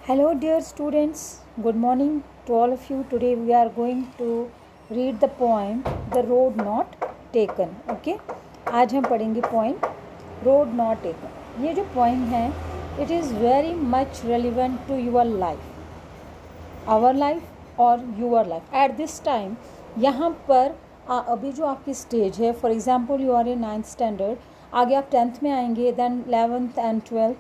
Hello, dear students. Good morning to all of you. Today we are going to read the poem The Road Not Taken. Okay? आज हम पढ़ेंगे poem Road Not Taken. ये जो poem है, it is very much relevant to your life, our life or your life. At this time, यहाँ पर अभी जो आपकी स्टेज है, for example you are in 9th standard, आगे आप 10th में आएंगे, देन 11th एंड 12th.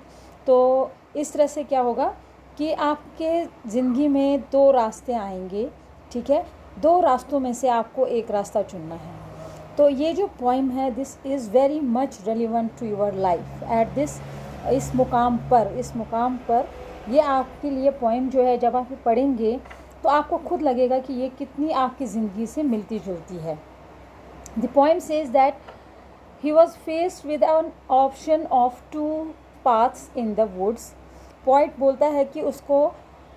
तो इस तरह से क्या होगा कि आपके ज़िंदगी में दो रास्ते आएंगे. ठीक है, दो रास्तों में से आपको एक रास्ता चुनना है. तो ये जो पोइम है, this is very much relevant to your life at this. इस मुकाम पर ये आपके लिए पोइम जो है, जब आप पढ़ेंगे तो आपको खुद लगेगा कि ये कितनी आपकी ज़िंदगी से मिलती जुलती है. The poem says that he was faced with an option of 2 paths in the woods. Poet बोलता है कि उसको,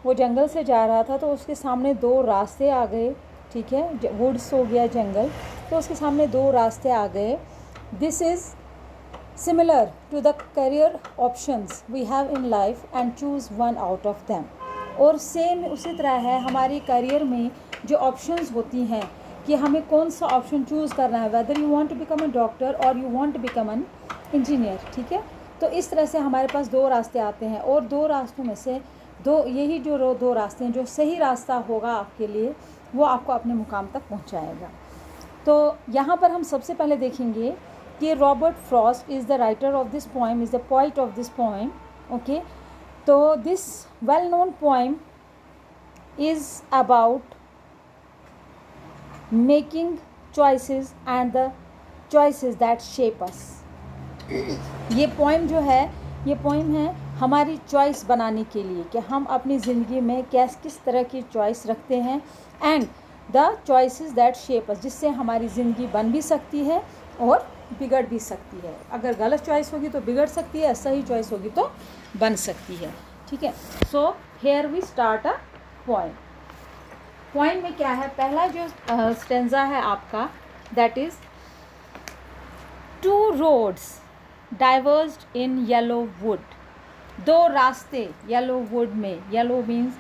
वो जंगल से जा रहा था तो उसके सामने दो रास्ते आ गए. ठीक है, वुड्स हो गया जंगल, तो उसके सामने दो रास्ते आ गए. This is similar to the career options we have in life and choose one out of them. और सेम उसी तरह है हमारी करियर में जो ऑप्शंस होती हैं कि हमें कौन सा ऑप्शन चूज़ करना है, whether you want to become a doctor और you want to become an engineer. ठीक है, तो इस तरह से हमारे पास दो रास्ते आते हैं और दो रास्तों में से यही जो दो रास्ते हैं, जो सही रास्ता होगा आपके लिए वो आपको अपने मुकाम तक पहुंचाएगा. तो यहाँ पर हम सबसे पहले देखेंगे कि Robert Frost is the writer of this poem, is the poet of this poem. Okay, तो this well known poem is about making choices and the choices that shape us. ये पोइम जो है, ये पोइम है हमारी choice बनाने के लिए कि हम अपनी ज़िंदगी में किस तरह की चॉइस रखते हैं, and the choices that shape us, जिससे हमारी ज़िंदगी बन भी सकती है और बिगड़ भी सकती है. अगर गलत चॉइस होगी तो बिगड़ सकती है, सही चॉइस होगी तो बन सकती है. ठीक है, so here we start a poem. Poem में क्या है, पहला जो स्टेंजा है आपका, that is 2 roads diverged in yellow wood. दो रास्ते येलो वुड में, येलो मीन्स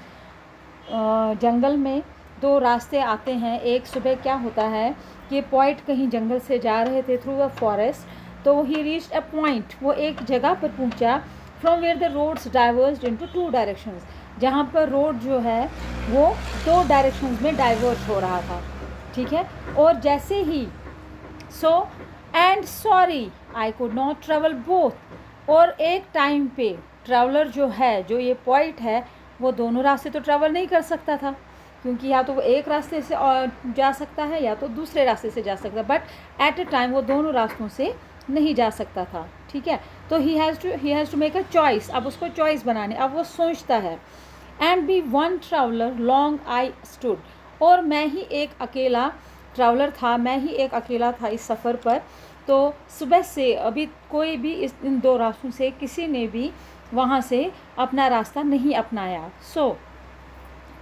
जंगल में दो रास्ते आते हैं. एक सुबह क्या होता है कि पोइट कहीं जंगल से जा रहे थे थ्रू अ फॉरेस्ट, तो ही रीच्ड अ पॉइंट, वो एक जगह पर पहुंचा, from where the roads diverged into 2 directions, जहाँ पर रोड जो है वो 2 डायरेक्शंस में डाइवर्ज हो रहा था. ठीक है, और जैसे ही and sorry I could not travel both, और एक टाइम पे ट्रैवलर जो है, जो ये पॉइंट है, वो दोनों रास्ते तो ट्रैवल नहीं कर सकता था, क्योंकि या तो वो एक रास्ते से जा सकता है या तो दूसरे रास्ते से जा सकता है, बट एट अ टाइम वो दोनों रास्तों से नहीं जा सकता था. ठीक है, तो he has to make a choice. अब उसको चॉइस बनाने, अब वो सोचता है. And be one traveller long I stood, और मैं ही एक अकेला ट्रैवलर था, मैं ही एक अकेला था इस सफ़र पर. तो सुबह से अभी कोई भी इन दो रास्तों से किसी ने भी वहाँ से अपना रास्ता नहीं अपनाया. So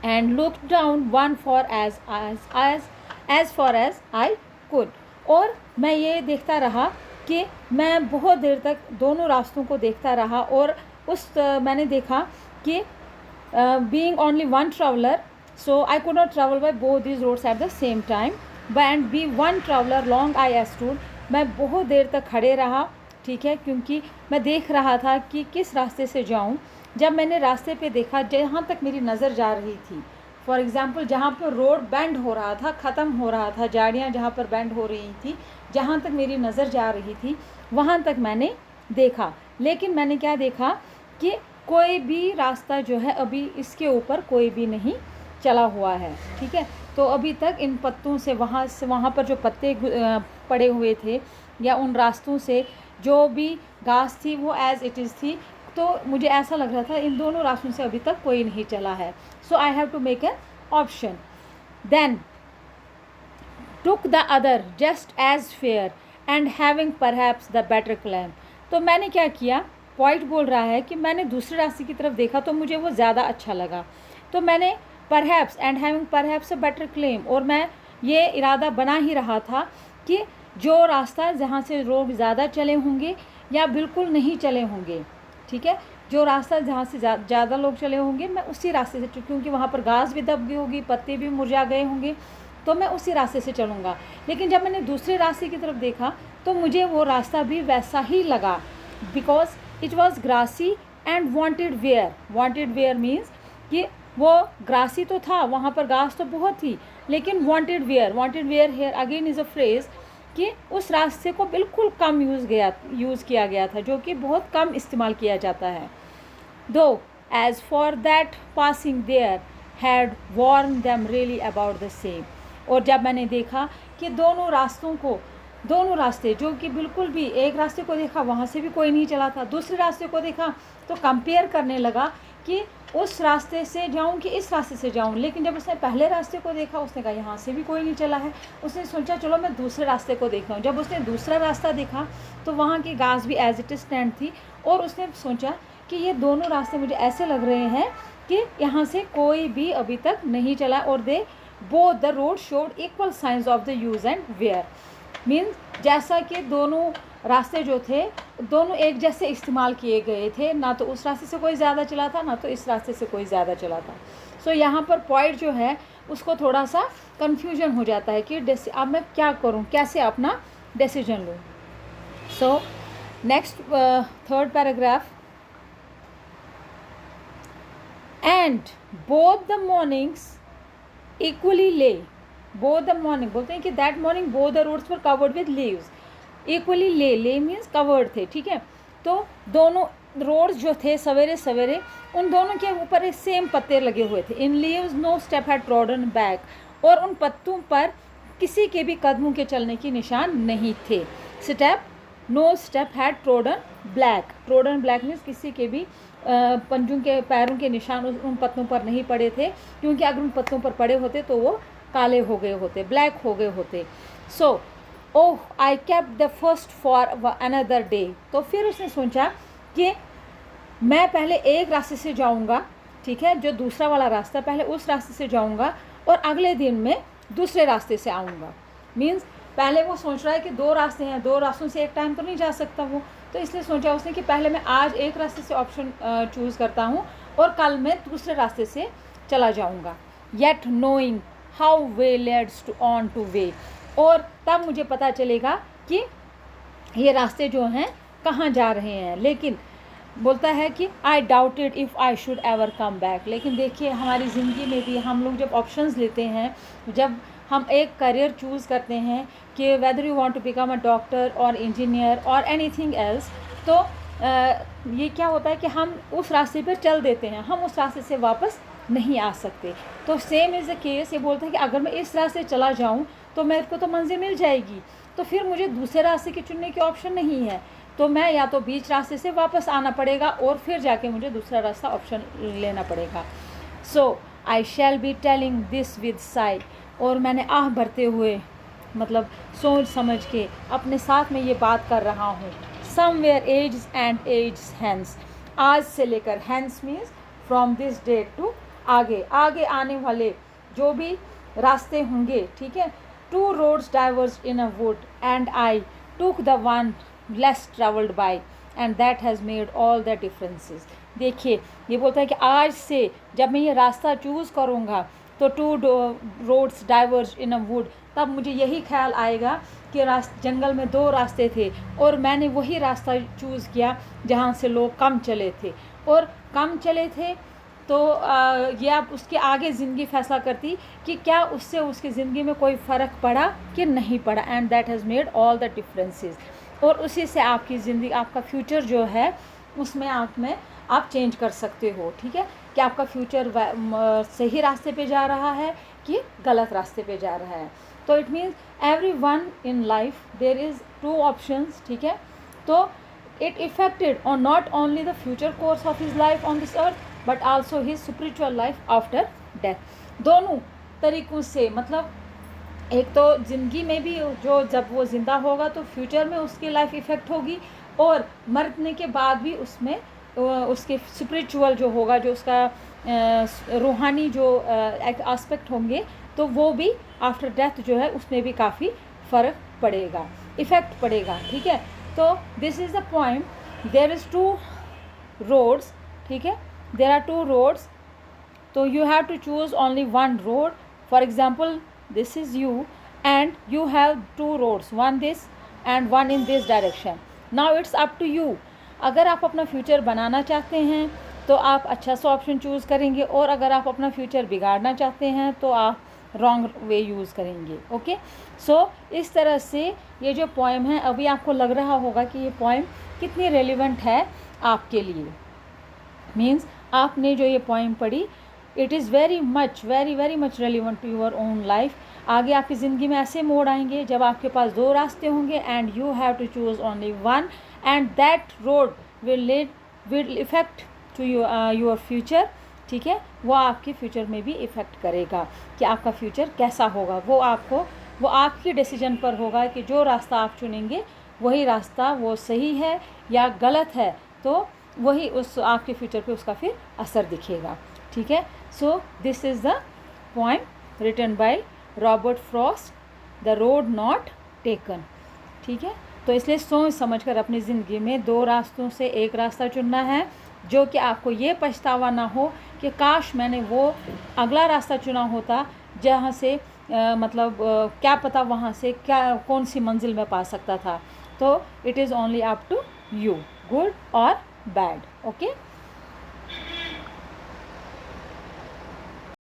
and look down one far as far as I could, और मैं ये देखता रहा कि मैं बहुत देर तक दोनों रास्तों को देखता रहा, और मैंने देखा कि being only one traveller, so I could not travel by both these roads at the same time, and be one traveller long I stood, मैं बहुत देर तक खड़े रहा. ठीक है, क्योंकि मैं देख रहा था कि किस रास्ते से जाऊं. जब मैंने रास्ते पे देखा, जहाँ तक मेरी नज़र जा रही थी, फॉर एग्ज़ाम्पल जहाँ पर रोड बेंड हो रहा था, ख़त्म हो रहा था, झाड़ियाँ जहाँ पर बेंड हो रही थी, जहाँ तक मेरी नज़र जा रही थी वहाँ तक मैंने देखा. लेकिन मैंने क्या देखा कि कोई भी रास्ता जो है अभी इसके ऊपर कोई भी नहीं चला हुआ है. ठीक है, तो अभी तक इन पत्तों से वहाँ पर जो पत्ते पड़े हुए थे, या उन रास्तों से जो भी घास थी वो एज़ इट इज़ थी. तो मुझे ऐसा लग रहा था इन दोनों रास्तों से अभी तक कोई नहीं चला है. So I have to make an option. Then took the other just as fair and having perhaps the better claim. तो मैंने क्या किया, पॉइंट बोल रहा है कि मैंने दूसरे रास्ते की तरफ देखा तो मुझे वो ज़्यादा अच्छा लगा, तो मैंने perhaps and having perhaps a better claim, और मैं ये इरादा बना ही रहा था कि जो रास्ता जहाँ से लोग ज़्यादा चले होंगे या बिल्कुल नहीं चले होंगे, ठीक है, जो रास्ता जहाँ से ज़्यादा लोग चले होंगे मैं उसी रास्ते से, क्योंकि वहाँ पर घास भी दब गई होगी, पत्ते भी मुरझा गए होंगे, तो मैं उसी रास्ते से चलूँगा। लेकिन जब मैंने दूसरे रास्ते की तरफ देखा तो मुझे वो रास्ता भी वैसा ही लगा, because it was grassy and wanted wear means कि वो ग्रासी तो था, वहाँ पर घास तो बहुत थी, लेकिन wanted wear here again is a phrase कि उस रास्ते को बिल्कुल कम यूज़ किया गया था, जो कि बहुत कम इस्तेमाल किया जाता है। Though as for that passing there had worn them really about the same. और जब मैंने देखा कि दोनों रास्ते जो कि बिल्कुल भी, एक रास्ते को देखा वहाँ से भी कोई नहीं चला था, दूसरे रास्ते को देखा तो कंपेयर करने लगा कि उस रास्ते से जाऊं कि इस रास्ते से जाऊं। लेकिन जब उसने पहले रास्ते को देखा उसने कहा यहाँ से भी कोई नहीं चला है, उसने सोचा चलो मैं दूसरे रास्ते को देखा हूँ। जब उसने दूसरा रास्ता देखा तो वहाँ की घास भी एज इट इज स्टैंड थी, और उसने सोचा कि ये दोनों रास्ते मुझे ऐसे लग रहे हैं कि यहाँ से कोई भी अभी तक नहीं चला, और they both the road showed equal signs of the use and wear. Means जैसा कि दोनों रास्ते जो थे दोनों एक जैसे इस्तेमाल किए गए थे, ना तो उस रास्ते से कोई ज़्यादा चला था ना तो इस रास्ते से कोई ज़्यादा चला था। सो यहाँ पर पॉइंट जो है उसको थोड़ा सा कन्फ्यूजन हो जाता है कि अब मैं क्या करूँ, कैसे अपना डिसीजन लूँ। So next third paragraph, and both the mornings equally lay, both the morning बोलते हैं कि that morning both the roads were covered with leaves, equally lay means covered थे, ठीक है। तो दोनों रोड्स जो थे सवेरे सवेरे उन दोनों के ऊपर एक सेम पत्ते लगे हुए थे। In leaves no step had trodden back, और उन पत्तों पर किसी के भी कदमों के चलने की निशान नहीं थे। No step had trodden black means किसी के भी पंजों के पैरों के निशान उन पत्तों पर नहीं पड़े थे, क्योंकि अगर उन पत्तों पर पड़े होते तो वो काले हो गए होते, ब्लैक हो गए होते। So oh I kept the first for another day. तो फिर उसने सोचा कि मैं पहले एक रास्ते से जाऊंगा, ठीक है, जो दूसरा वाला रास्ता पहले उस रास्ते से जाऊंगा और अगले दिन मैं दूसरे रास्ते से आऊँगा। मीन्स पहले वो सोच रहा है कि दो रास्ते हैं, दो रास्तों से एक टाइम तो नहीं जा सकता वो, तो इसलिए सोचा उसने कि पहले मैं आज एक रास्ते से ऑप्शन चूज़ करता हूँ और कल मैं दूसरे रास्ते से चला जाऊँगा। Yet knowing how way leads to on to way, और तब मुझे पता चलेगा कि ये रास्ते जो हैं कहाँ जा रहे हैं। लेकिन बोलता है कि आई doubted if I should ever come back. लेकिन देखिए हमारी ज़िंदगी में भी हम लोग जब ऑप्शंस लेते हैं, जब हम एक करियर चूज़ करते हैं कि whether you want to become a doctor और इंजीनियर और एनीथिंग एल्स, तो ये क्या होता है कि हम उस रास्ते पर चल देते हैं, हम उस रास्ते से वापस नहीं आ सकते। तो सेम इज़ द केस, ये बोलता है कि अगर मैं इस रास्ते चला जाऊँ तो मेरे को तो मंजिल मिल जाएगी, तो फिर मुझे दूसरे रास्ते के चुनने की ऑप्शन नहीं है, तो मैं या तो बीच रास्ते से वापस आना पड़ेगा और फिर जाके मुझे दूसरा रास्ता ऑप्शन लेना पड़ेगा। So I shall be telling this with sigh, और मैंने आह भरते हुए मतलब सोच समझ के अपने साथ में ये बात कर रहा हूँ। Somewhere ages and ages hence, आज से लेकर, hence means from this day to, आगे आगे आने वाले जो भी रास्ते होंगे, ठीक है। Two roads diverged in a wood and I took the one less travelled by and that has made all the differences. देखिए ये बोलता है कि आज से जब मैं ये रास्ता चूज़ करूँगा तो two roads diverged in a wood, तब मुझे यही ख्याल आएगा कि जंगल में दो रास्ते थे और मैंने वही रास्ता चूज़ किया जहाँ से लोग कम चले थे, और कम चले थे तो ये आप उसके आगे ज़िंदगी फैसला करती कि क्या उससे उसकी ज़िंदगी में कोई फ़र्क पड़ा कि नहीं पड़ा, and that has made all the differences. और उसी से आपकी ज़िंदगी, आपका फ्यूचर जो है उसमें आप चेंज कर सकते हो, ठीक है, कि आपका फ्यूचर सही रास्ते पे जा रहा है कि गलत रास्ते पे जा रहा है। तो it means every one in life there is two options, ठीक है। तो it affected on not only the future course of his life on this earth but also his spiritual life after death. दोनों तरीक़ों से, मतलब एक तो ज़िंदगी में भी जो जब वो ज़िंदा होगा तो फ्यूचर में उसकी लाइफ इफ़ेक्ट होगी, और मरने के बाद भी उसमें उसके स्पिरिचुअल जो होगा, जो उसका रूहानी जो एस्पेक्ट होंगे, तो वो भी आफ्टर डेथ जो है उसमें भी काफ़ी फ़र्क पड़ेगा, इफ़ेक्ट पड़ेगा, ठीक है। तो this is the point, there is two roads ठीक है, देर आर 2 रोड्स, तो you have to choose only one road. For example, this is you and you have 2 roads, one this and one in this direction. Now it's up to you. अगर आप अपना future बनाना चाहते हैं तो आप अच्छा सा ऑप्शन चूज़ करेंगे, और अगर आप अपना फ्यूचर बिगाड़ना चाहते हैं तो आप रॉन्ग वे यूज़ करेंगे। ओके, सो इस तरह से ये जो पोएम है, अभी आपको लग रहा होगा कि ये पोएम कितनी रेलिवेंट है आपके लिए। मीन्स आपने जो ये पोएम पढ़ी, it is very much relevant to your own life. आगे आपकी ज़िंदगी में ऐसे मोड़ आएंगे जब आपके पास 2 रास्ते होंगे and you have to choose only one, and that road will affect to your future. ठीक है, वो आपके फ्यूचर में भी इफ़ेक्ट करेगा कि आपका फ्यूचर कैसा होगा। वो आपकी डिसीजन पर होगा कि जो रास्ता आप चुनेंगे वही रास्ता वो सही है या गलत है, तो वही उस आपके फ्यूचर पे उसका फिर असर दिखेगा। ठीक है, so this is the poem written by Robert Frost, the road not taken. ठीक है, तो इसलिए सोच समझ कर अपनी ज़िंदगी में 2 रास्तों से एक रास्ता चुनना है, जो कि आपको ये पछतावा ना हो कि काश मैंने वो अगला रास्ता चुना होता जहाँ से क्या पता वहाँ से कौन सी मंजिल में पा सकता था। तो it is only up to you, good और बैड। ओके।